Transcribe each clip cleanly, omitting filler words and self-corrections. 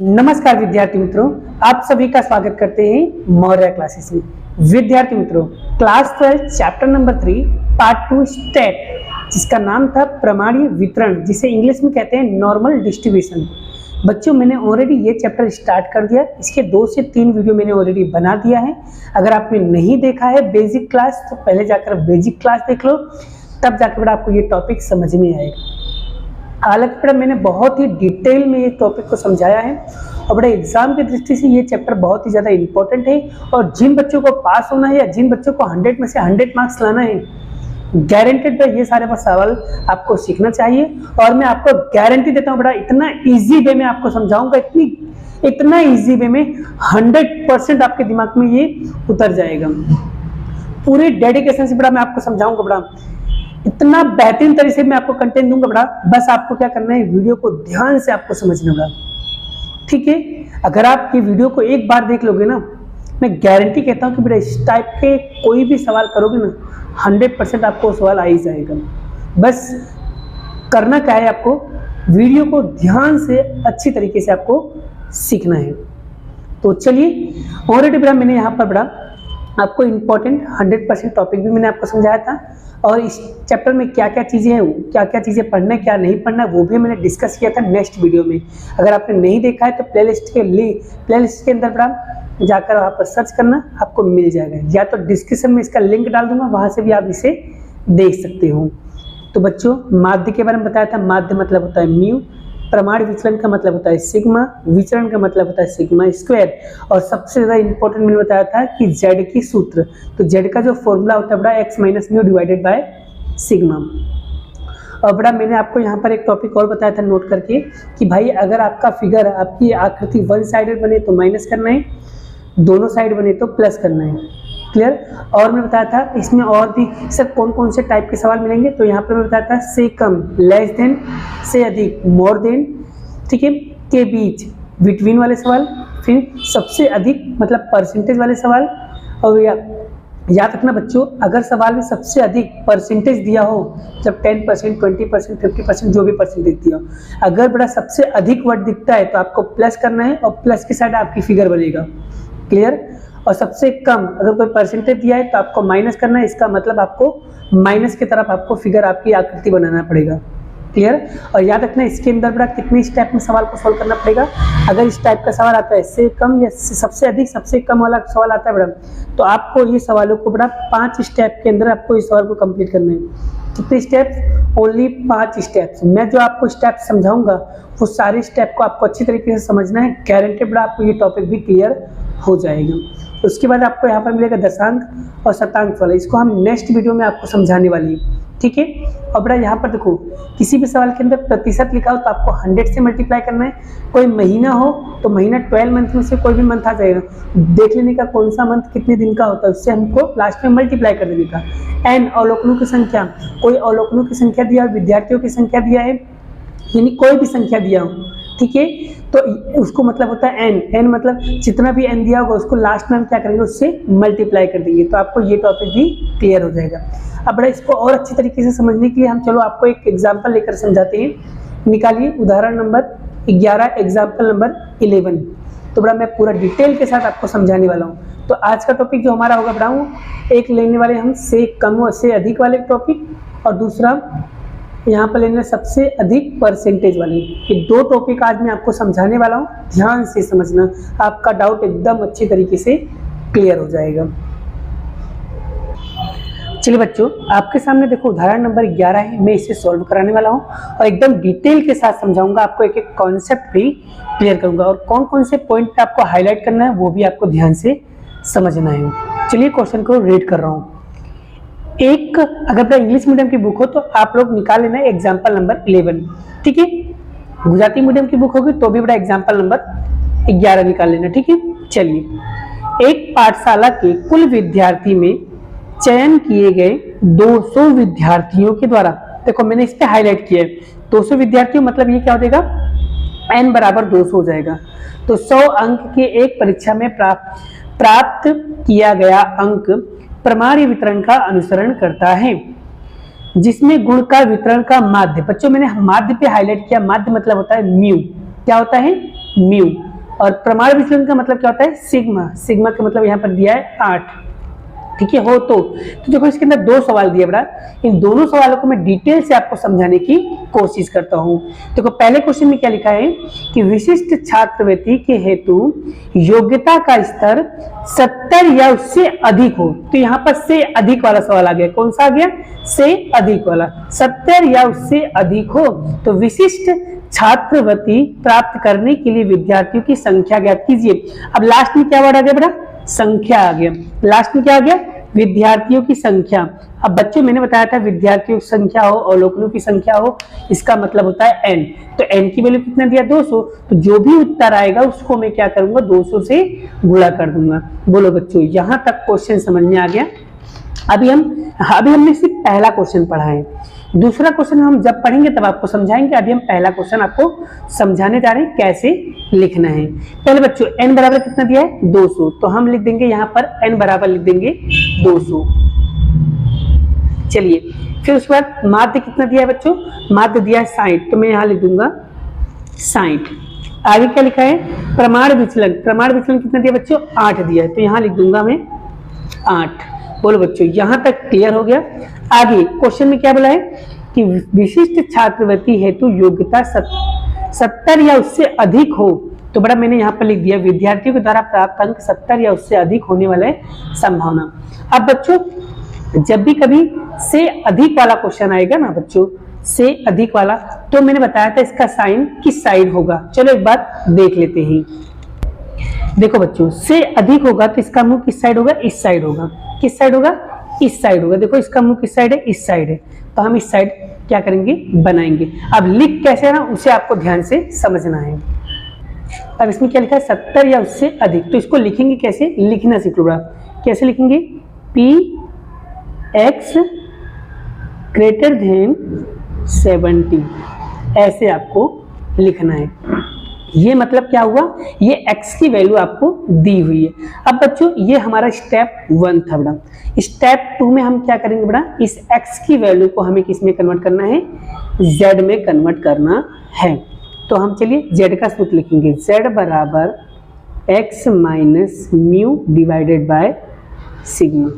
नमस्कार विद्यार्थी मित्रों, आप सभी का स्वागत करते हैं मौर्य क्लासेस में। विद्यार्थी मित्रों, class 12 chapter number 3 part 2 state, जिसका नाम था प्रमाणीय वितरण, जिसे इंग्लिश में कहते हैं नॉर्मल डिस्ट्रीब्यूशन। बच्चों, मैंने ऑलरेडी ये चैप्टर स्टार्ट कर दिया। इसके 2 से 3 वीडियो मैंने ऑलरेडी बना दिया है। अगर आपने नहीं देखा है बेसिक क्लास, तो पहले जाकर बेसिक क्लास देख लो, तब जाकर बेटा आपको ये टॉपिक समझ में आएगा। हालांकि बेटा मैंने बहुत ही डिटेल में ये टॉपिक को समझाया है और बड़े एग्जाम की दृष्टि से ये चैप्टर बहुत ही ज़्यादा इंपॉर्टेंट है। और जिन बच्चों को पास होना है या जिन बच्चों को 100 में से 100 मार्क्स लाना है, गारंटेड है ये सारे सवाल आपको सीखना चाहिए। और मैं आपको गारंटी देता हूँ बेटा, इतना ईजी वे में आपको समझाऊंगा, इतना ईजी वे में 100% आपके दिमाग में ये उतर जाएगा। पूरे डेडिकेशन से बेटा मैं आपको समझाऊंगा बेटा, इतना बेहतरीन तरीके से मैं आपको कंटेंट दूंगा बेटा। बस आपको क्या करना है, वीडियो को ध्यान से आपको समझना बेटा, ठीक है। अगर आप ये वीडियो को एक बार देख लोगे ना, मैं गारंटी कहता हूँ कि बेटा इस टाइप के कोई भी सवाल करोगे ना, 100% आपको सवाल आ ही जाएगा। बस करना क्या है, आपको वीडियो को ध्यान से अच्छी तरीके से आपको सीखना है। तो चलिए, ऑलरेडी बेटा मैंने यहाँ पर बेटा आपको इम्पोर्टेंट 100% टॉपिक भी मैंने आपको समझाया था, और इस चैप्टर में क्या क्या चीज़ें हैं, क्या क्या चीज़ें पढ़ना है क्या नहीं पढ़ना है, वो भी मैंने डिस्कस किया था नेक्स्ट वीडियो में। अगर आपने नहीं देखा है तो प्लेलिस्ट के अंदर बेटा जाकर वहाँ पर सर्च करना, आपको मिल जाएगा, या तो डिस्क्रिप्शन में इसका लिंक डाल दूंगा, वहाँ से भी आप इसे देख सकते हो। तो बच्चों, माध्य के बारे में बताया था। माध्य मतलब होता है म्यू, प्रमाण विचलन का मतलब होता है सिग्मा, विचरण का मतलब होता है सिग्मा स्क्वायर, और सबसे ज़्यादा इंपॉर्टेंट मैंने बताया था कि जेड की सूत्र। तो जेड का जो फॉर्मूला होता है बड़ा x minus mu divided by sigma. और बड़ा मैंने आपको यहाँ पर एक टॉपिक और बताया था नोट करके कि भाई अगर आपका फिगर, आपकी आकृति वन साइडेड बने तो माइनस करना है, दोनों साइड बने तो प्लस करना है। क्लियर। और मैं बताया था इसमें और भी सर कौन कौन से टाइप के सवाल मिलेंगे, तो यहाँ पर मैं बताया था से कम लेस देन, से अधिक मोर देन, ठीक है, के बीच बिटवीन वाले सवाल, फिर सबसे अधिक मतलब परसेंटेज वाले सवाल। और याद रखना बच्चों, अगर सवाल में सबसे अधिक परसेंटेज दिया हो, जब 10%, 20%, 50% जो भी परसेंटेज दिया हो, अगर बड़ा सबसे अधिक वर्ड दिखता है तो आपको प्लस करना है और प्लस के साइड आपकी फिगर बनेगा। क्लियर। और सबसे कम अगर कोई परसेंटेज दिया है तो आपको माइनस करना है, इसका मतलब आपको माइनस की तरफ आपको फिगर, आपकी आकृति बनाना पड़ेगा। क्लियर। और याद रखना इसके अंदर बड़ा कितने स्टेप में सवाल को सॉल्व करना पड़ेगा। अगर इस टाइप का सवाल आता है से कम या सबसे अधिक, सबसे कम वाला सवाल आता है बड़ा, तो आपको ये सवालों को बड़ा 5 स्टेप के अंदर आपको इस सवाल को कंप्लीट करना है। कितने स्टेप्स? Only 5 steps. मैं जो आपको स्टेप समझाऊंगा वो सारे स्टेप को आपको अच्छी तरीके से समझना है। गारंटेड बड़ा आपको ये टॉपिक भी क्लियर हो जाएगा। उसके बाद आपको यहाँ पर मिलेगा दशांक और शतांश वाला, इसको हम नेक्स्ट वीडियो में आपको समझाने वाली है, ठीक है। और बड़ा यहाँ पर देखो, किसी भी सवाल के अंदर प्रतिशत लिखा हो तो आपको 100 से मल्टीप्लाई करना है। कोई महीना हो तो महीना 12 मंथ में से कोई भी मंथ आ जाएगा, देख लेने का कौन सा मंथ कितने दिन का होता है, उससे हमको लास्ट में मल्टीप्लाई कर देने का। एन अवलोकनों की संख्या, कोई अवलोकनों की संख्या दिया, विद्यार्थियों की संख्या दिया है, यानी कोई भी संख्या दिया हो, ठीक है, तो उसको मतलब होता है एन। एन मतलब जितना भी एन दिया होगा उसको लास्ट में हम क्या करेंगे, उससे मल्टीप्लाई कर देंगे, तो आपको ये टॉपिक भी क्लियर हो जाएगा। अब बड़ा इसको और अच्छी तरीके से समझने के लिए हम चलो आपको एक एग्जाम्पल लेकर समझाते हैं। निकालिए उदाहरण नंबर 11, एग्जाम्पल नंबर 11। तो बड़ा मैं पूरा डिटेल के साथ आपको समझाने वाला हूँ। तो आज का टॉपिक जो हमारा होगा बड़ा, एक लेने वाले हम से कम और से अधिक वाले टॉपिक, और दूसरा यहाँ पर लेना सबसे अधिक परसेंटेज वाली। ये 2 टॉपिक आज मैं आपको समझाने वाला हूँ, ध्यान से समझना, आपका डाउट एकदम अच्छी तरीके से क्लियर हो जाएगा। चलिए बच्चों, आपके सामने देखो उदाहरण नंबर 11 है, मैं इसे सॉल्व कराने वाला हूँ और एकदम डिटेल के साथ समझाऊंगा, आपको एक एक कॉन्सेप्ट भी क्लियर करूंगा, और कौन कौन से पॉइंट पे आपको हाईलाइट करना है वो भी आपको ध्यान से समझना है। चलिए क्वेश्चन को रीड कर रहा हूँ। एक अगर इंग्लिश मीडियम की बुक हो तो आप लोग निकाल लेना एग्जाम्पल नंबर 11, ठीक है। गुजराती मीडियम की बुक होगी तो भी बड़ा एग्जाम्पल नंबर 11 निकाल लेना, ठीक है। चलिए, एक पाठशाला के कुल विद्यार्थी में चयन किए गए 200 विद्यार्थियों के द्वारा, देखो मैंने इस पे हाईलाइट किया है 200 विद्यार्थियों, मतलब ये क्या हो जाएगा, n बराबर 200 हो जाएगा। तो 100 अंक के एक परीक्षा में प्राप्त किया गया अंक प्रमाणीय वितरण का अनुसरण करता है, जिसमें गुण का वितरण का माध्य, बच्चों मैंने माध्य पे हाईलाइट किया, माध्य मतलब होता है म्यू, क्या होता है म्यू, और प्रमाण विचलन का मतलब क्या होता है सिग्मा, सिग्मा का मतलब यहाँ पर दिया है 8, ठीक है हो तो देखो इसके अंदर 2 सवाल दिए बड़ा, इन दोनों सवालों को मैं डिटेल से आपको समझाने की कोशिश करता हूं। देखो पहले क्वेश्चन में क्या लिखा है कि विशिष्ट छात्रवृत्ति के हेतु योग्यता का स्तर 70 या उससे अधिक हो, तो यहाँ पर से अधिक वाला सवाल आ गया, कौन सा आ गया से अधिक वाला, 70 या उससे अधिक हो तो विशिष्ट छात्रवृत्ति प्राप्त करने के लिए विद्यार्थियों की संख्या ज्ञात कीजिए। अब लास्ट में क्या वर्ड आ गया बेटा, संख्या आ गया, लास्ट में क्या आ गया विद्यार्थियों की संख्या। अब बच्चों मैंने बताया था विद्यार्थियों की संख्या हो अवलोकनों की संख्या हो इसका मतलब होता है n, तो n की वैल्यू कितना दिया 200, तो जो भी उत्तर आएगा उसको मैं क्या करूंगा 200 से गुणा कर दूंगा। बोलो बच्चों यहां तक क्वेश्चन समझ में आ गया। अभी हमने सिर्फ पहला क्वेश्चन पढ़ा है, दूसरा क्वेश्चन हम जब पढ़ेंगे तब आपको समझाएंगे। अभी हम पहला क्वेश्चन आपको समझाने जा रहे हैं कैसे लिखना है। पहले बच्चों n बराबर कितना दिया है 200, तो हम लिख देंगे यहाँ पर n बराबर लिख देंगे 200। चलिए फिर उसके बाद माध्य कितना दिया है बच्चों, माध्य दिया है 60, तो मैं यहाँ लिख दूंगा 60। आगे क्या लिखा है प्रमाण विचलन, प्रमाण विचलन कितना दिया बच्चों 8 दिया है, तो यहाँ लिख दूंगा मैं 8। बोलो बच्चों यहां तक क्लियर हो गया। आगे क्वेश्चन में क्या बोला है कि विशिष्ट छात्रवृत्ति हेतु योग्यता 70 या उससे अधिक हो, तो बड़ा मैंने यहाँ पर लिख दिया विद्यार्थियों के द्वारा प्राप्त अंक 70 या उससे अधिक होने वाले संभावना। अब बच्चों जब भी कभी से अधिक वाला क्वेश्चन आएगा ना बच्चों, से अधिक वाला, तो मैंने बताया था इसका साइन किस साइड होगा, चलो एक बार देख लेते हैं। देखो बच्चों से अधिक होगा तो इसका मुंह किस साइड होगा, इस साइड होगा, किस साइड होगा इस साइड होगा। देखो इसका मुंह किस साइड है, इस साइड है, तो हम इस साइड क्या करेंगे बनाएंगे। अब लिख कैसे ना उसे आपको ध्यान से समझना है। अब इसमें क्या लिखा है 70 या उससे अधिक, तो इसको लिखेंगे कैसे, लिखना सीख लो। कैसे लिखेंगे Px ग्रेटर देन 70, ऐसे आपको लिखना है। ये मतलब क्या हुआ, ये x की वैल्यू आपको दी हुई है। अब बच्चों ये हमारा स्टेप 1 था बड़ा। स्टेप 2 में हम क्या करेंगे बड़ा, इस x की वैल्यू को हमें किस में कन्वर्ट करना है, z में कन्वर्ट करना है। तो हम चलिए z का सूत्र लिखेंगे, z बराबर x minus mu divided by sigma.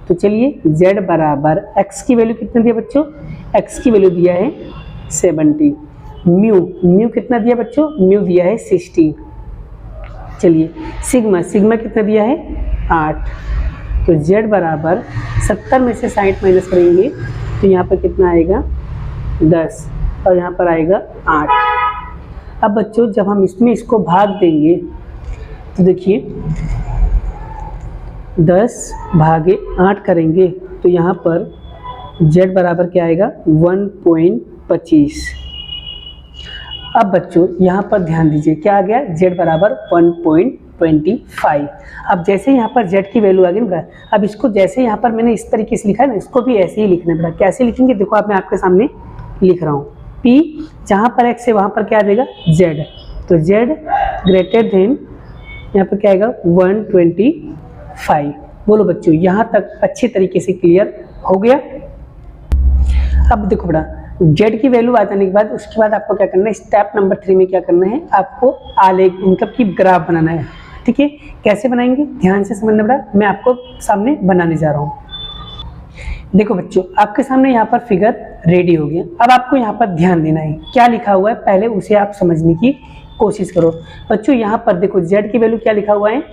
तो चलिए z बराबर x की वैल्यू कितना दिया बच्चों, x की वैल्यू दिया है 70, म्यू कितना दिया बच्चों, म्यू दिया है 60। चलिए सिग्मा कितना दिया है 8, तो z बराबर 70 में से 60 माइनस करेंगे तो यहाँ पर कितना आएगा 10 और यहाँ पर आएगा 8। अब बच्चों जब हम इसमें इसको भाग देंगे तो देखिए 10 भागे 8 करेंगे तो यहाँ पर z बराबर क्या आएगा 1.25। अब बच्चों यहाँ पर ध्यान दीजिए क्या आ गया, z बराबर 1.25। अब जैसे यहाँ पर z की वैल्यू आ गई ना, अब इसको जैसे यहाँ पर मैंने इस तरीके से लिखा है ना, इसको भी ऐसे ही लिखना पड़ा। कैसे लिखेंगे देखो, अब मैं आपके सामने लिख रहा हूँ, p जहाँ पर x है वहाँ पर क्या आ जाएगा z, तो z ग्रेटर देन यहाँ पर क्या आएगा 125। बोलो बच्चों यहाँ तक अच्छी तरीके से क्लियर हो गया। अब देखो बड़ा z की वैल्यू आ जाने के बाद उसके बाद आपको क्या करना है, स्टेप नंबर 3 में क्या करना है, आपको आलेख मतलब की ग्राफ बनाना है। ठीक है, कैसे बनाएंगे ध्यान से समझना बड़ा, मैं आपको सामने बनाने जा रहा हूँ। देखो बच्चों आपके सामने यहाँ पर फिगर रेडी हो गया। अब आपको यहाँ पर ध्यान देना है क्या लिखा हुआ है, पहले उसे आप समझने की कोशिश करो। बच्चों यहाँ पर देखो z की वैल्यू क्या लिखा हुआ है,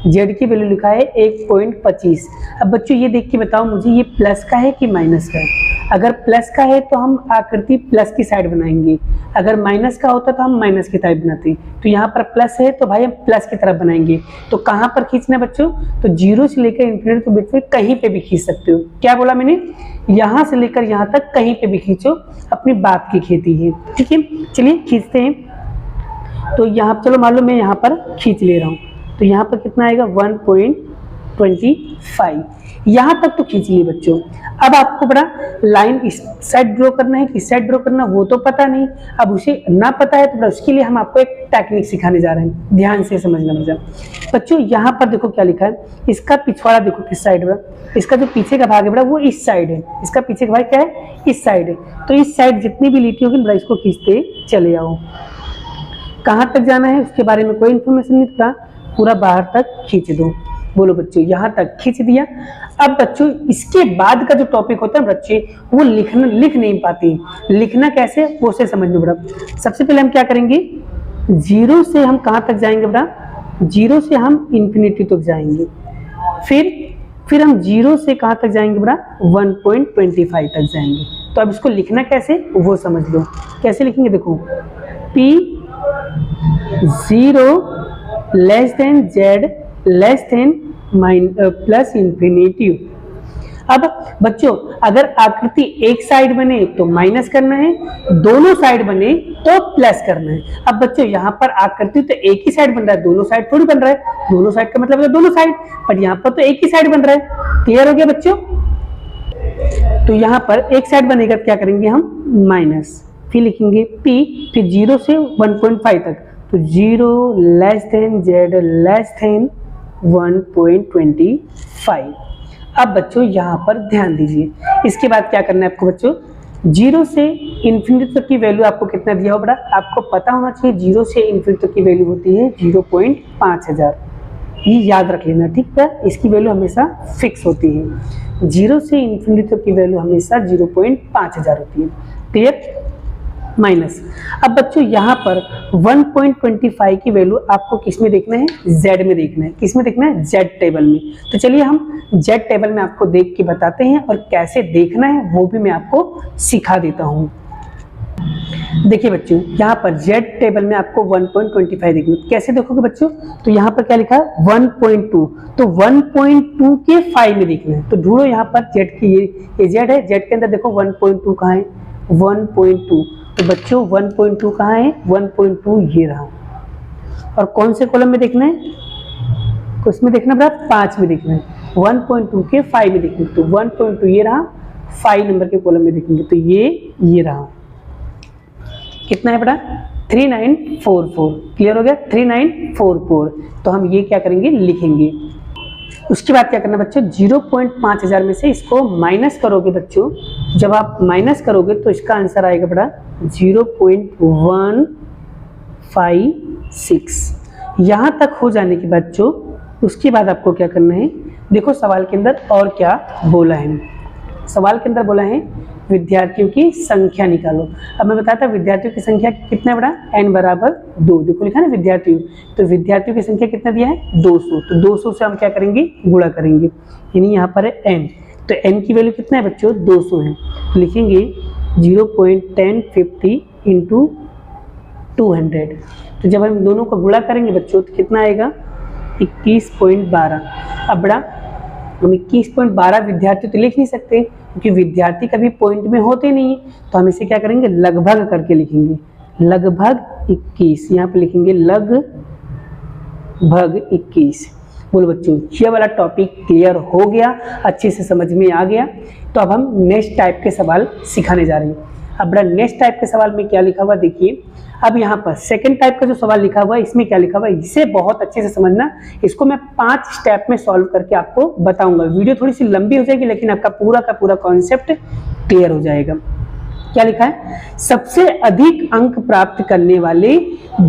z की वैल्यू लिखा है 1.25। अब बच्चों ये देख के बताओ मुझे ये प्लस का है कि माइनस का है। अगर प्लस का है तो हम आकृति प्लस की साइड बनाएंगे, अगर माइनस का होता तो हम माइनस की साइड बनाते। तो यहाँ पर प्लस है तो भाई हम प्लस की तरफ बनाएंगे। तो कहाँ पर खींचना है बच्चों, तो 0 से लेकर इन्फिनिटी के बीच में कहीं पे भी खींच सकते हो। क्या बोला मैंने, यहाँ से लेकर यहाँ तक कहीं पे भी खींचो, अपनी बात की खेती है। ठीक है चलिए खींचते हैं। तो यहाँ चलो मान लो मैं यहाँ पर खींच ले रहा हूँ, तो यहाँ पर कितना आएगा 1.25। यहाँ तक तो खींच लिए बच्चों। अब आपको बड़ा लाइन इस साइड ड्रॉ करना है, किस साइड ड्रॉ करना वो तो पता नहीं। अब उसे ना पता है तो बड़ा उसके लिए हम आपको एक टेक्निक सिखाने जा रहे हैं, ध्यान से समझना बच्चों। यहाँ पर देखो क्या लिखा है, इसका पिछवाड़ा देखो किस साइड है, इसका जो पीछे का भाग है बड़ा वो इस साइड है, इसका पीछे का भाग क्या है इस साइड है। तो इस साइड जितनी भी लीटी होगी बड़ा इसको खींचते चले आओ। कहाँ तक जाना है उसके बारे में कोई इंफॉर्मेशन नहीं था, पूरा बाहर तक खींच दो। बोलो बच्चों, यहाँ तक खींच दिया। अब बच्चों इसके बाद का जो टॉपिक होता है बच्चे वो लिख नहीं पाते, लिखना कैसे वो से समझ लो बेटा। सबसे पहले हम क्या करेंगे, जीरो से हम कहाँ तक जाएंगे बेटा, जीरो से हम इंफिनिटी तक जाएंगे, फिर हम जीरो से कहाँ तक जाएंगे बेटा, 1.25 तक जाएंगे। तो अब इसको लिखना कैसे वो समझ लो। कैसे लिखेंगे, देखो P 0 less than Z less than plus infinity. अब बच्चों अगर आकृति एक साइड बने तो माइनस करना है, दोनों साइड बने तो प्लस करना है। अब बच्चों यहाँ पर आकृति तो एक ही साइड बन रहा है, दोनों साइड थोड़ी बन रहा है, दोनों साइड का मतलब है दोनों साइड, पर यहाँ पर तो एक ही साइड बन रहा है। क्लियर हो गया बच्चों? तो यहाँ पर एक साइड बनेगा क्या करेंगे हम, माइनस, फिर लिखेंगे P, फिर 0 से 1.5 तक, तो 0 less than Z less than 1.25। अब बच्चों यहाँ पर ध्यान दीजिए, इसके बाद क्या करना है आपको बच्चों, 0 से इन्फिनिटी तक की वैल्यू आपको कितना दिया हो बेटा, आपको पता होना चाहिए 0 से इन्फिनिटी तक की वैल्यू होती है 0.5000। ये याद रख लेना, ठीक है, इसकी वैल्यू हमेशा फिक्स होती है। 0 से इन्फिनिटी तक की वैल्यू हमेशा 0.5000 होती है। क्लियर? माइनस। अब बच्चों यहाँ पर 1.25 की वैल्यू आपको किस में देखना है, Z में देखना है। किस में देखना है, Z टेबल में। तो चलिए हम Z टेबल में आपको देख के बताते हैं और कैसे देखना है वो भी मैं आपको सिखा देता हूँ। देखिए बच्चों यहाँ पर Z टेबल में आपको 1.25 देखना है। कैसे देखोगे बच्चों, तो यहाँ पर क्या लिखा है 1.2, तो 1.2 के 5 में देखना है। तो ढूंढो यहाँ पर Z की, ये Z है, Z के अंदर देखो 1.2 कहाँ है, 1.2। तो बच्चों 1.2 कहाँ है, 1.2 ये रहा। और कौन से कॉलम में देखना है, उसमें देखना बेटा 5 में देखना है, 1.2 के 5 में देखना है। तो 1.2 ये रहा, 5 नंबर के कॉलम में देखेंगे तो ये रहा। कितना है बेटा, 3944। क्लियर हो गया, 3944। तो हम ये क्या करेंगे, लिखेंगे। उसके बाद क्या करना बच्चों, 0.5000 में से इसको माइनस करोगे बच्चों, जब आप माइनस करोगे तो इसका आंसर आएगा बेटा 0.156। यहाँ तक हो जाने के बाद बच्चों उसके बाद आपको क्या करना है, देखो सवाल के अंदर और क्या बोला है। सवाल के अंदर बोला है विद्यार्थियों की संख्या निकालो। अब मैं बताता विद्यार्थियों की संख्या कितना है बेटा, n बराबर 2। देखो लिखा है ना विद्यार्थियों, तो विद्यार्थियों की संख्या कितना दिया है 200। तो 200 से हम क्या करेंगे, गुणा करेंगे, यानी यहाँ पर है n। तो n की वैल्यू कितना है बच्चों, 200 है। तो लिखेंगे 0.1050 इंटू 200। तो जब हम दोनों को गुणा करेंगे बच्चों तो कितना आएगा, 21.12। अब बड़ा हम 21.12 विद्यार्थी तो लिख नहीं सकते क्योंकि विद्यार्थी कभी पॉइंट में होते नहीं, तो हम इसे क्या करेंगे, लगभग करके लिखेंगे, लगभग 21। यहाँ पे लिखेंगे लगभग 21। बोलो बच्चों ये वाला टॉपिक क्लियर हो गया, अच्छे से समझ में आ गया। तो अब हम नेक्स्ट टाइप के सवाल सिखाने जा रहे हैं। अब बड़ा नेक्स्ट टाइप के सवाल में क्या लिखा हुआ देखिए। अब यहाँ पर सेकंड टाइप का जो सवाल लिखा हुआ है इसमें क्या लिखा हुआ है, इसे बहुत अच्छे से समझना। इसको मैं 5 स्टेप में सॉल्व करके आपको बताऊंगा। वीडियो थोड़ी सी लंबी हो जाएगी लेकिन आपका पूरा का पूरा कॉन्सेप्ट क्लियर हो जाएगा। क्या लिखा है, सबसे अधिक अंक प्राप्त करने वाले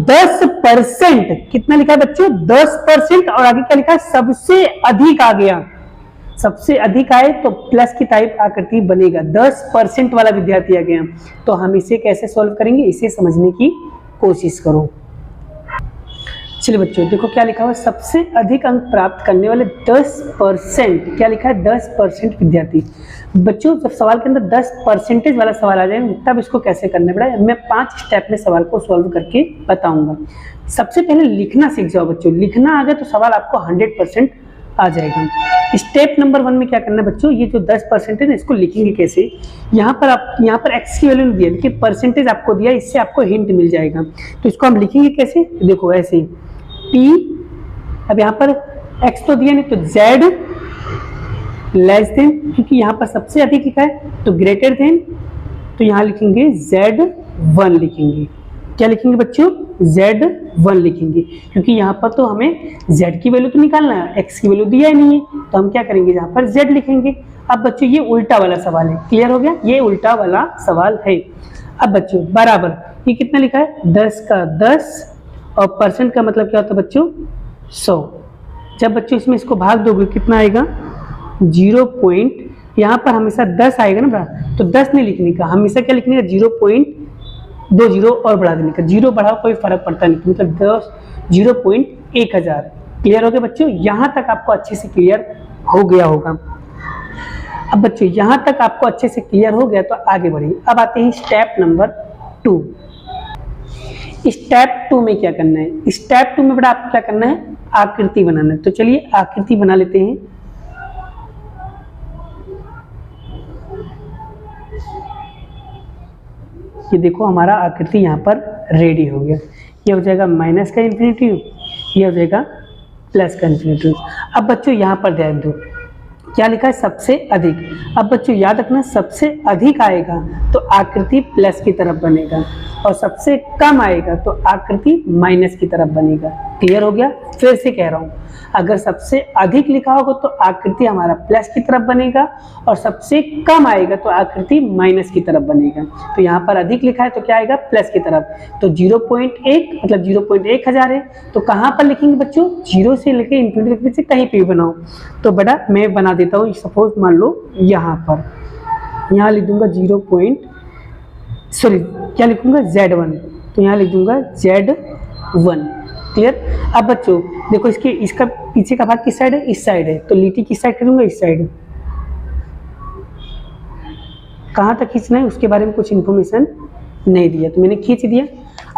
10%, कितना लिखा है बच्चों 10%, और आगे क्या लिखा है, सबसे अधिक आ गया, सबसे अधिक आए तो प्लस की टाइप आकृति बनेगा, 10% वाला विद्यार्थी आ गया। तो हम इसे कैसे सॉल्व करेंगे, इसे समझने की कोशिश करो। चलिए बच्चों देखो क्या लिखा हुआ है, सबसे अधिक अंक प्राप्त करने वाले 10%, क्या लिखा है 10% विद्यार्थी। बच्चों जब सवाल के अंदर 10% वाला सवाल आ जाए तब इसको कैसे करना पड़ेगा, मैं 5 स्टेप में सवाल को सॉल्व करके बताऊंगा। सबसे पहले लिखना सीख जाओ बच्चों, लिखना आ गया तो सवाल आपको 100% आ जाएगा। स्टेप नंबर 1 में क्या करना है बच्चों, ये जो 10% है ना इसको लिखेंगे कैसे। यहाँ पर x की वैल्यू नहीं दिया लेकिन परसेंटेज आपको दिया, इससे आपको हिंट मिल जाएगा। तो इसको हम लिखेंगे कैसे, देखो ऐसे p, अब यहाँ पर x तो दिया नहीं तो z लेस देन, क्योंकि यहाँ पर सबसे अधिक लिखा है तो ग्रेटर देन, तो यहाँ लिखेंगे z1 लिखेंगे। क्या लिखेंगे बच्चों, z1 लिखेंगे, क्योंकि यहाँ पर तो हमें z की वैल्यू तो निकालना है, x की वैल्यू दिया ही नहीं है, तो हम क्या करेंगे यहाँ पर z लिखेंगे। अब बच्चों ये उल्टा वाला सवाल है, क्लियर हो गया, ये उल्टा वाला सवाल है। अब बच्चों बराबर, ये कितना लिखा है 10 का 10 और परसेंट का मतलब क्या होता है बच्चों, 100। जब बच्चों इसमें इसको भाग दोगे कितना आएगा, 0 पॉइंट, यहाँ पर हमेशा 10 आएगा ना बड़ा, तो 10 नहीं लिखने का, हमेशा क्या लिखने का, 0.2 जीरो और बढ़ा देने का, जीरो बढ़ाओ कोई फर्क पड़ता नहीं, मतलब 0.1000। क्लियर हो गया बच्चों, यहाँ तक आपको अच्छे से क्लियर हो गया होगा। अब बच्चों यहाँ तक आपको अच्छे से क्लियर हो गया तो आगे बढ़िए। अब आते हैं स्टेप नंबर 2। स्टेप 2 में क्या करना है, स्टेप 2 में बड़ा आपको क्या करना है, आकृति बनाना है। तो चलिए आकृति बना लेते हैं। ये देखो हमारा आकृति यहाँ पर रेडी हो गया। ये हो जाएगा माइनस का इन्फिनिटिव, ये हो जाएगा प्लस का इन्फिनिटिव। अब बच्चों यहाँ पर ध्यान दो, क्या लिखा है, सबसे अधिक। अब बच्चों याद रखना, सबसे अधिक आएगा तो आकृति प्लस की तरफ बनेगा, और सबसे कम आएगा तो आकृति माइनस की तरफ बनेगा। क्लियर हो गया, फिर से कह रहा हूँ, अगर सबसे अधिक लिखा होगा तो आकृति हमारा प्लस की तरफ बनेगा, और सबसे कम आएगा तो आकृति माइनस की तरफ बनेगा। तो यहाँ पर अधिक लिखा है तो क्या आएगा, प्लस की तरफ। तो 0.1 मतलब 0.1000 है, तो कहाँ पर लिखेंगे बच्चों, 0 से लेके इन्फिनिटी तक से कहीं पे भी बनाओ। तो बड़ा मैं बना देता हूँ, सपोज मान लो यहाँ पर, यहाँ लिख दूंगा क्या लिखूंगा, Z1, तो यहाँ लिख दूंगा Z1। क्लियर। अब बच्चों देखो इसका पीछे का भाग किस साइड है, इस साइड है, तो लीटी किस साइड करूंगा, इस साइड। कहाँ तक खींचना है उसके बारे में कुछ इंफॉर्मेशन नहीं दिया, तो मैंने खींच दिया।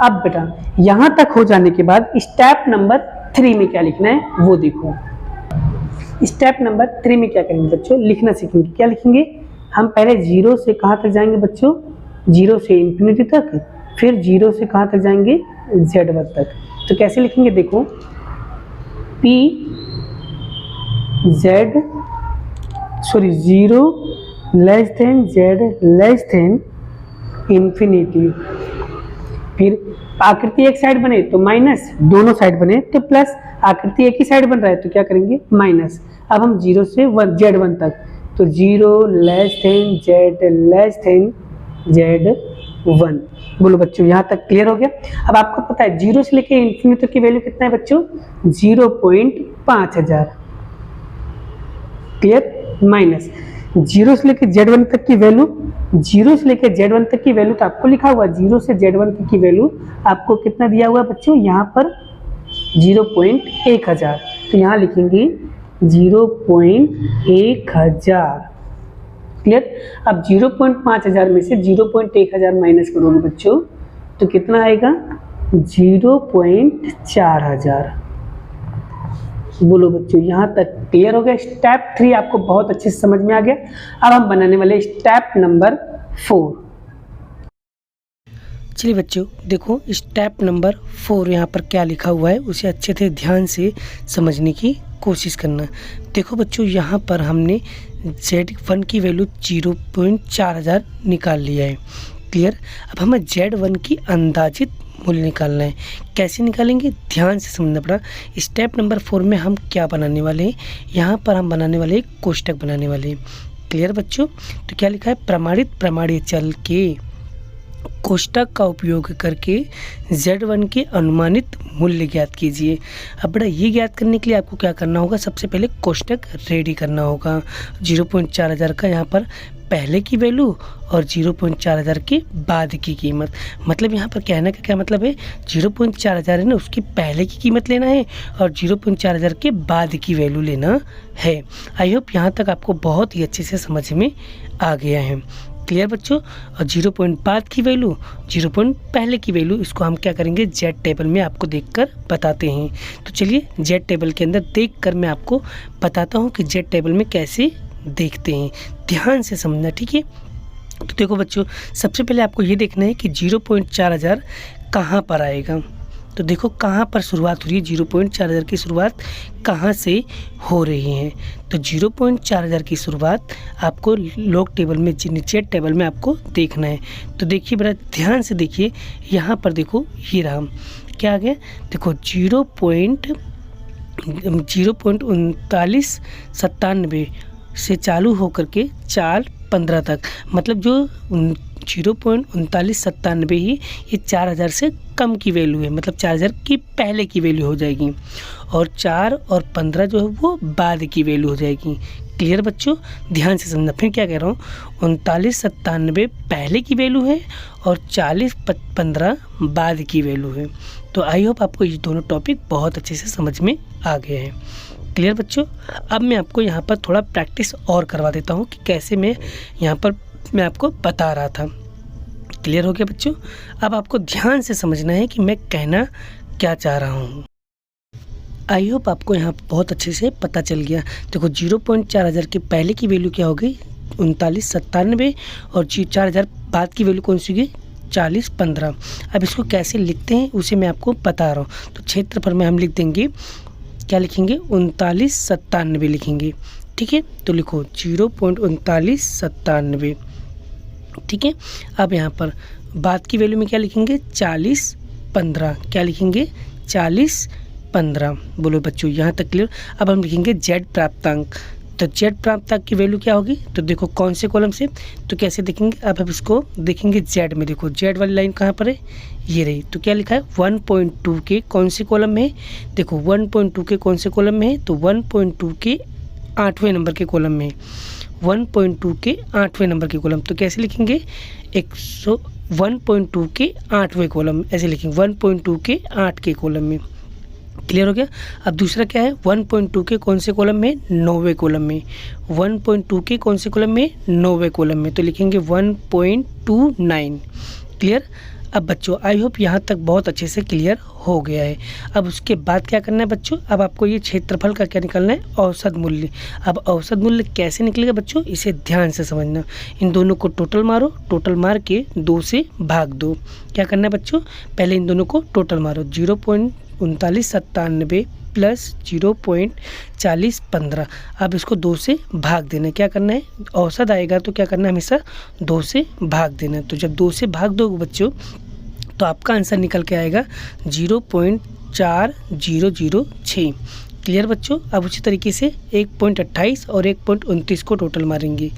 अब बेटा यहाँ तक हो जाने के बाद स्टेप नंबर 3 में क्या लिखना है वो देखो। स्टेप नंबर 3 में क्या करेंगे बच्चों, लिखना सीखेंगे। क्या लिखेंगे हम, पहले 0 से कहाँ तक जाएंगे बच्चों, 0 से इन्फिनिटी तक, फिर 0 से कहाँ तक जाएंगे, Z1 तक। तो कैसे लिखेंगे देखो, zero less than Z less than infinity. फिर आकृति एक साइड बने तो माइनस, दोनों साइड बने तो प्लस, आकृति एक ही साइड बन रहा है तो क्या करेंगे, माइनस। अब हम 0 से Z1 तक, तो 0 less than Z less than Z1। बोलो बच्चों यहाँ तक क्लियर हो गया। अब आपको पता है 0 से लेके इन्फिनिटी तक की वैल्यू कितना है बच्चों, 0.5000। क्लियर, माइनस 0 से लेके Z1 तक की वैल्यू, 0 से लेके Z1 तक की वैल्यू तो आपको लिखा हुआ 0 से Z1 तक की वैल्यू आपको कितना दिया हुआ बच्चों, यहाँ पर 0.1000। तो यहाँ लिखेंगे 0.1000। क्लियर। अब 0.5000 में से 0.1000 माइनस करोगे बच्चों तो कितना आएगा, 0.4000। बोलो बच्चों यहाँ तक क्लियर हो गया। स्टेप 3 आपको बहुत अच्छे से समझ में आ गया। अब हम बनाने वाले स्टेप नंबर 4। चलिए बच्चों देखो स्टेप नंबर 4 यहाँ पर क्या लिखा हुआ है उसे अच्छे से ध्यान से समझने की कोशिश करना। देखो बच्चों यहाँ पर हमने Z1 की वैल्यू 0.4000 निकाल लिया है। क्लियर। अब हमें Z1 की अंदाजित मूल्य निकालना है। कैसे निकालेंगे, ध्यान से समझना पड़ा। स्टेप नंबर 4 में हम क्या बनाने वाले हैं, यहाँ पर हम बनाने वाले एक कोष्टक बनाने वाले हैं। क्लियर बच्चों। तो क्या लिखा है, प्रमाणित चल के कोष्टक का उपयोग करके Z1 के अनुमानित मूल्य ज्ञात कीजिए। अब बड़ा ये ज्ञात करने के लिए आपको क्या करना होगा, सबसे पहले कोष्टक रेडी करना होगा। 0.4000 का यहाँ पर पहले की वैल्यू और 0.4000 के बाद की कीमत। मतलब यहाँ पर कहने का क्या मतलब है, 0.4000 है ना उसकी पहले की कीमत लेना है और 0.4000 के बाद की वैल्यू लेना है। आई होप यहाँ तक आपको बहुत ही अच्छे से समझ में आ गया है। क्लियर बच्चों। और 0.5 की वैल्यू, 0. पहले की वैल्यू, इसको हम क्या करेंगे Z टेबल में आपको देखकर बताते हैं। तो चलिए Z टेबल के अंदर देखकर मैं आपको बताता हूँ कि Z टेबल में कैसे देखते हैं। ध्यान से समझना, ठीक है। तो देखो बच्चों सबसे पहले आपको ये देखना है कि 0.4000 कहाँ पर आएगा। तो देखो कहाँ पर शुरुआत हो रही है, 0.4000 की शुरुआत कहाँ से हो रही है। तो 0.4000 की शुरुआत आपको लॉग टेबल में, नीचे टेबल में आपको देखना है। तो देखिए बड़ा ध्यान से देखिए, यहाँ पर देखो ये रहा, क्या आ गया, देखो 0.3997 से चालू होकर के 4.15 तक, मतलब जो 0.3997 ही ये 4000 से कम की वैल्यू है, मतलब 4000 की पहले की वैल्यू हो जाएगी, और 4 और 15 जो है वो बाद की वैल्यू हो जाएगी। क्लियर बच्चों, ध्यान से समझना। फिर क्या कह रहा हूँ, 3997 पहले की वैल्यू है और 4015 बाद की वैल्यू है। तो आई होप आपको ये दोनों टॉपिक बहुत अच्छे से समझ में आ गए हैं। क्लियर बच्चों, अब मैं आपको यहाँ पर थोड़ा प्रैक्टिस और करवा देता हूँ कि कैसे मैं आपको बता रहा था। क्लियर हो गया बच्चों? अब आपको ध्यान से समझना है कि मैं कहना क्या चाह रहा हूँ। आई होप आपको यहाँ बहुत अच्छे से पता चल गया। देखो 0.4000 के पहले की वैल्यू क्या होगी, 3997, और 4000 बाद की वैल्यू कौन सी होगी, 4015। अब इसको कैसे लिखते हैं उसे मैं आपको बता रहा हूँ। तो क्षेत्रफल में हम लिख देंगे, क्या लिखेंगे, 3997 लिखेंगे। ठीक है, तो लिखो 0.3997। ठीक है, अब यहाँ पर बाद की वैल्यू में क्या लिखेंगे, 4015। क्या लिखेंगे, 4015। बोलो बच्चों, यहाँ तक क्लियर? अब हम लिखेंगे जेड प्राप्तांक। तो जेड प्राप्तांक की वैल्यू क्या होगी, तो देखो कौन से कॉलम से, तो कैसे देखेंगे, अब हम इसको देखेंगे जेड में। देखो जेड वाली लाइन कहाँ पर है, ये रही। तो क्या लिखा है, 1.2 के कौन से कॉलम में है, देखो 1.2 के कौन से कॉलम में है, तो 1.2 के 8वें नंबर के कॉलम में, 1.2 के 8वें नंबर के कॉलम। तो कैसे लिखेंगे, 1.2 के 8वें कॉलम, ऐसे लिखेंगे 1.2 के 8 के कॉलम में। क्लियर हो गया? अब दूसरा क्या है, 1.2 के कौन से कॉलम में, 9वें कॉलम में, 1.2 के कौन से कॉलम में, 9वें कॉलम में। तो लिखेंगे 1.29। क्लियर? अब बच्चों आई होप यहाँ तक बहुत अच्छे से क्लियर हो गया है। अब उसके बाद क्या करना है बच्चों, अब आपको ये क्षेत्रफल का क्या निकालना है, औसत मूल्य। अब औसत मूल्य कैसे निकलेगा बच्चों, इसे ध्यान से समझना। इन दोनों को टोटल मारो, टोटल मार के 2 से भाग दो। क्या करना है बच्चों, पहले इन दोनों को टोटल मारो, 0.3997 प्लस 0.4015। अब इसको 2 से भाग देना है। क्या करना है, औसत आएगा तो क्या करना है, हमेशा 2 से भाग देना है। तो जब 2 से भाग दोगे बच्चों तो आपका आंसर निकल के आएगा 0.4006। क्लियर बच्चों? अब उसी तरीके से 1.28 और 1.29 को टोटल मारेंगे।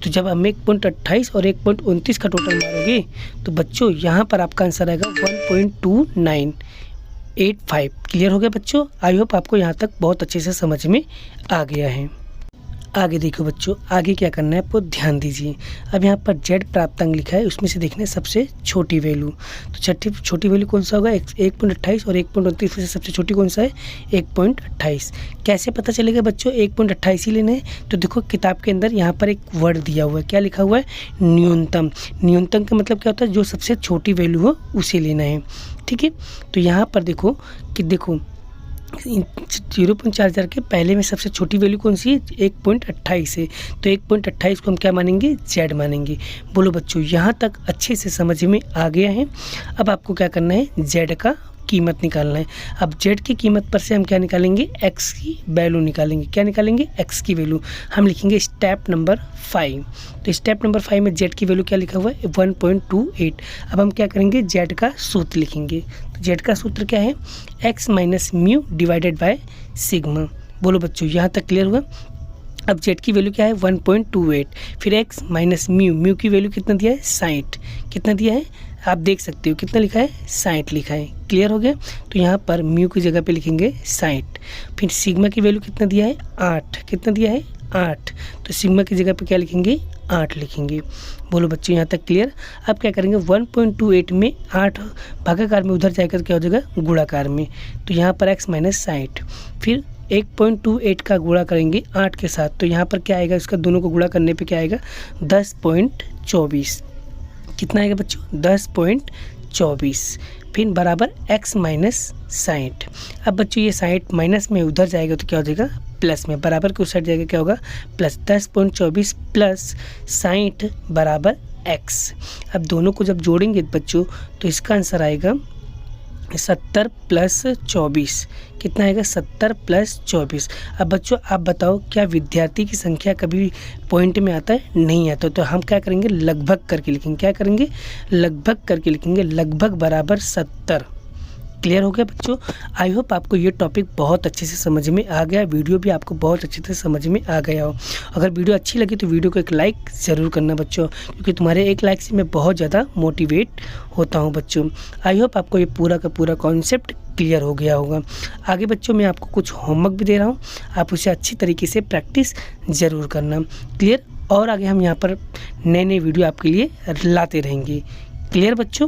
तो जब हम 1.28 और 1.29 का टोटल मारोगे तो बच्चों यहाँ पर आपका आंसर आएगा 1.2985। क्लियर हो गया बच्चों? आई होप आपको यहाँ तक बहुत अच्छे से समझ में आ गया है। आगे देखो बच्चों, आगे क्या करना है आपको ध्यान दीजिए। अब यहाँ पर जेड प्राप्तांक लिखा है, उसमें से देखना है सबसे छोटी वैल्यू। तो छोटी वैल्यू कौन सा होगा, 1.28 और 1.29 में से सबसे छोटी कौन सा है, 1.28। कैसे पता चलेगा बच्चों, 1.28 ही लेना है। तो देखो किताब के अंदर यहाँ पर एक वर्ड दिया हुआ है, क्या लिखा हुआ है, न्यूनतम। न्यूनतम का मतलब क्या होता है, जो सबसे छोटी वैल्यू हो उसे लेना है। ठीक है, तो यहाँ पर देखो कि देखो 0.4000 के पहले में सबसे छोटी वैल्यू कौन सी है, 1.28 है। तो 1.28 को हम क्या मानेंगे, जेड मानेंगे। बोलो बच्चों, यहाँ तक अच्छे से समझ में आ गया है। अब आपको क्या करना है, जेड का कीमत निकालना है। अब जेड की कीमत पर से हम क्या निकालेंगे, एक्स की वैल्यू निकालेंगे। क्या निकालेंगे, एक्स की वैल्यू। हम लिखेंगे स्टेप नंबर 5। तो स्टेप नंबर 5 में जेड की वैल्यू क्या लिखा हुआ है, 1.28। अब हम क्या करेंगे, जेड का सूत्र लिखेंगे। तो जेड का सूत्र क्या है, x minus mu divided by sigma. बोलो बच्चों, यहाँ तक क्लियर हुआ? अब जेड की वैल्यू क्या है, 1.28। फिर एक्स माइनस म्यू की वैल्यू कितना दिया है, 60। कितना दिया है आप देख सकते हो, कितना लिखा है, 60 लिखा है। क्लियर हो गया? तो यहाँ पर म्यू की जगह पे लिखेंगे 60। फिर सिग्मा की वैल्यू कितना दिया है, 8। कितना दिया है, 8। तो सिग्मा की जगह पे क्या लिखेंगे, 8 लिखेंगे। बोलो बच्चों, यहाँ तक क्लियर? अब क्या करेंगे, 1.28 में 8 भागाकार में उधर जाकर क्या हो जाएगा, गुणाकार में। तो यहाँ पर एक्स माइनस 60। फिर 1.28 का गुणा करेंगे 8 के साथ, तो यहाँ पर क्या आएगा, इसका दोनों को गुणा करने पे क्या आएगा, 10.24। कितना आएगा बच्चों, 10.24। फिर बराबर x माइनस 60। अब बच्चों ये 60 माइनस में उधर जाएगा तो क्या हो जाएगा, प्लस में। बराबर के उस साइड जाएगा क्या होगा, प्लस। 10.24 प्लस 60 बराबर x। अब दोनों को जब जोड़ेंगे बच्चों तो इसका आंसर आएगा 70 प्लस 24। कितना आएगा, 70 प्लस 24। अब बच्चों आप बताओ, क्या विद्यार्थी की संख्या कभी पॉइंट में आता है, नहीं आता। तो हम क्या करेंगे, लगभग करके लिखेंगे। क्या करेंगे, लगभग करके लिखेंगे। लगभग बराबर 70। क्लियर हो गया बच्चों? आई होप आपको ये टॉपिक बहुत अच्छे से समझ में आ गया, वीडियो भी आपको बहुत अच्छे से समझ में आ गया हो। अगर वीडियो अच्छी लगी तो वीडियो को एक लाइक ज़रूर करना बच्चों, क्योंकि तुम्हारे एक लाइक से मैं बहुत ज़्यादा मोटिवेट होता हूँ बच्चों। आई होप आपको ये पूरा का पूरा कॉन्सेप्ट क्लियर हो गया होगा। आगे बच्चों मैं आपको कुछ होमवर्क भी दे रहा हूँ, आप उसे अच्छी तरीके से प्रैक्टिस ज़रूर करना। क्लियर? और आगे हम यहाँ पर नए नए वीडियो आपके लिए लाते रहेंगे। क्लियर बच्चों?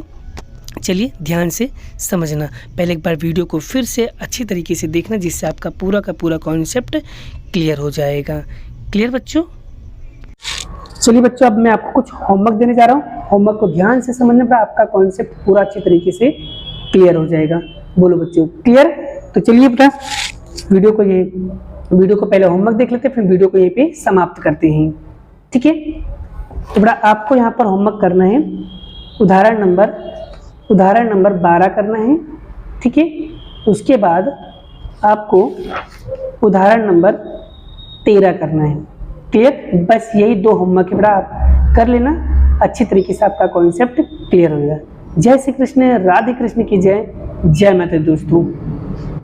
चलिए ध्यान से समझना, पहले एक बार वीडियो को फिर से अच्छी तरीके से देखना, जिससे आपका पूरा का पूरा कॉन्सेप्ट क्लियर हो जाएगा। क्लियर बच्चों? चलिए बच्चों, अब मैं आपको कुछ होमवर्क देने जा रहा हूँ। होमवर्क को ध्यान से समझने पर आपका कॉन्सेप्ट पूरा अच्छी तरीके से क्लियर हो जाएगा। बोलो बच्चों, क्लियर? तो चलिए बेटा, वीडियो को पहले होमवर्क देख लेते हैं, फिर वीडियो को यहीं पे समाप्त करते हैं। ठीक है? तो बेटा आपको यहाँ पर होमवर्क करना है, उदाहरण नंबर 12 करना है। ठीक है? उसके बाद आपको उदाहरण नंबर 13 करना है। क्लियर? बस यही 2 होमवर्क है बेटा, आप कर लेना, अच्छी तरीके से आपका कॉन्सेप्ट क्लियर हो जाएगा। जय श्री कृष्ण, राधे कृष्ण की जय। जय माता दोस्तों।